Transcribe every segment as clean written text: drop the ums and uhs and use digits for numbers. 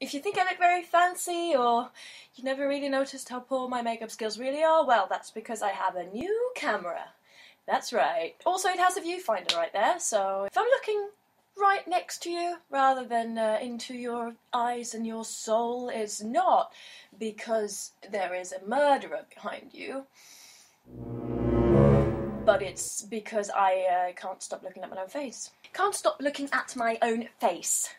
If you think I look very fancy, or you never really noticed how poor my makeup skills really are, well, that's because I have a new camera. That's right. Also, it has a viewfinder right there, so if I'm looking right next to you, rather than into your eyes and your soul, it's not because there is a murderer behind you, but it's because I can't stop looking at my own face. Can't stop looking at my own face.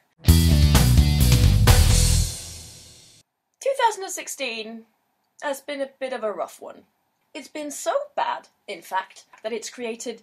2016 has been a bit of a rough one. It's been so bad, in fact, that it's created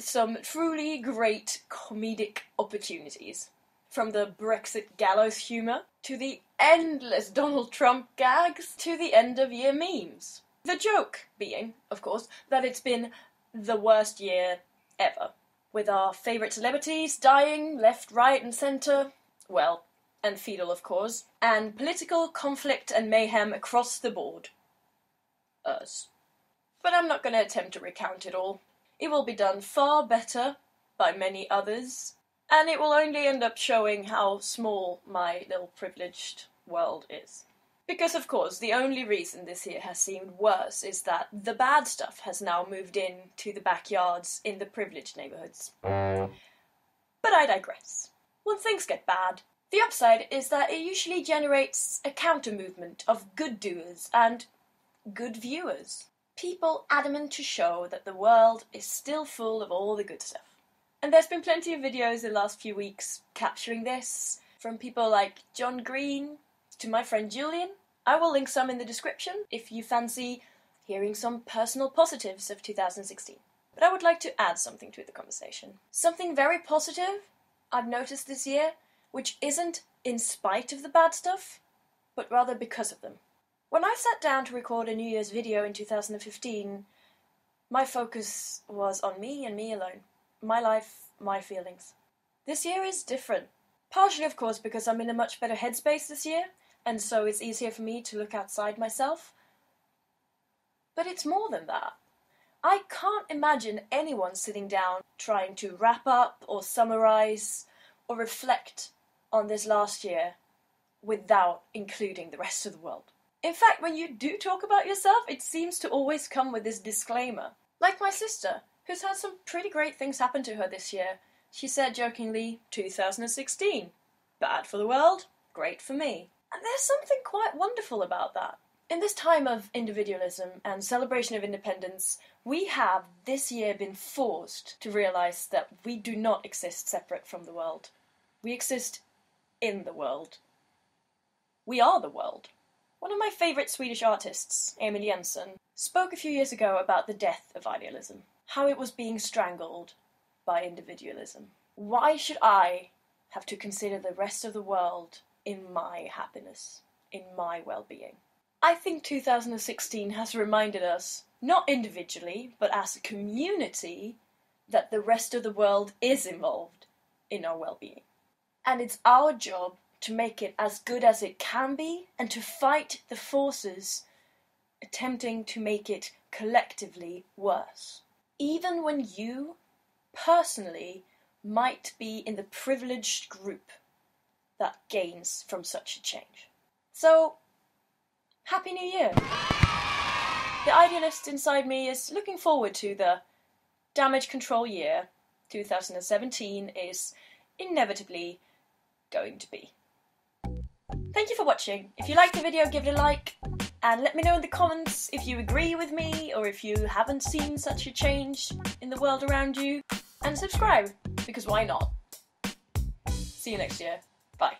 some truly great comedic opportunities. From the Brexit gallows humour, to the endless Donald Trump gags, to the end-of-year memes. The joke being, of course, that it's been the worst year ever. With our favourite celebrities dying left, right and centre, well, and fetal of course, and political conflict and mayhem across the board. Us. But I'm not going to attempt to recount it all. It will be done far better by many others, and it will only end up showing how small my little privileged world is. Because of course, the only reason this year has seemed worse is that the bad stuff has now moved in to the backyards in the privileged neighbourhoods. But I digress. When things get bad, the upside is that it usually generates a counter-movement of good doers and good viewers. People adamant to show that the world is still full of all the good stuff. And there's been plenty of videos in the last few weeks capturing this, from people like John Green to my friend Julian. I will link some in the description if you fancy hearing some personal positives of 2016. But I would like to add something to the conversation. Something very positive I've noticed this year, which isn't in spite of the bad stuff, but rather because of them. When I sat down to record a New Year's video in 2015, my focus was on me and me alone. My life, my feelings. This year is different. Partially, of course, because I'm in a much better headspace this year, and so it's easier for me to look outside myself. But it's more than that. I can't imagine anyone sitting down trying to wrap up or summarize or reflect on this last year without including the rest of the world. In fact, when you do talk about yourself, it seems to always come with this disclaimer. Like my sister, who's had some pretty great things happen to her this year. She said jokingly, 2016. Bad for the world, great for me. And there's something quite wonderful about that. In this time of individualism and celebration of independence, we have this year been forced to realise that we do not exist separate from the world. We exist in the world. We are the world. One of my favourite Swedish artists, Emil Jensen, spoke a few years ago about the death of idealism, how it was being strangled by individualism. Why should I have to consider the rest of the world in my happiness, in my well-being? I think 2016 has reminded us, not individually, but as a community, that the rest of the world is involved in our well-being. And it's our job to make it as good as it can be, and to fight the forces attempting to make it collectively worse. Even when you, personally, might be in the privileged group that gains from such a change. So, Happy New Year! The idealist inside me is looking forward to the damage control year 2017 is inevitably going to be. Thank you for watching. If you liked the video, give it a like, and let me know in the comments if you agree with me or if you haven't seen such a change in the world around you. And subscribe, because why not? See you next year. Bye.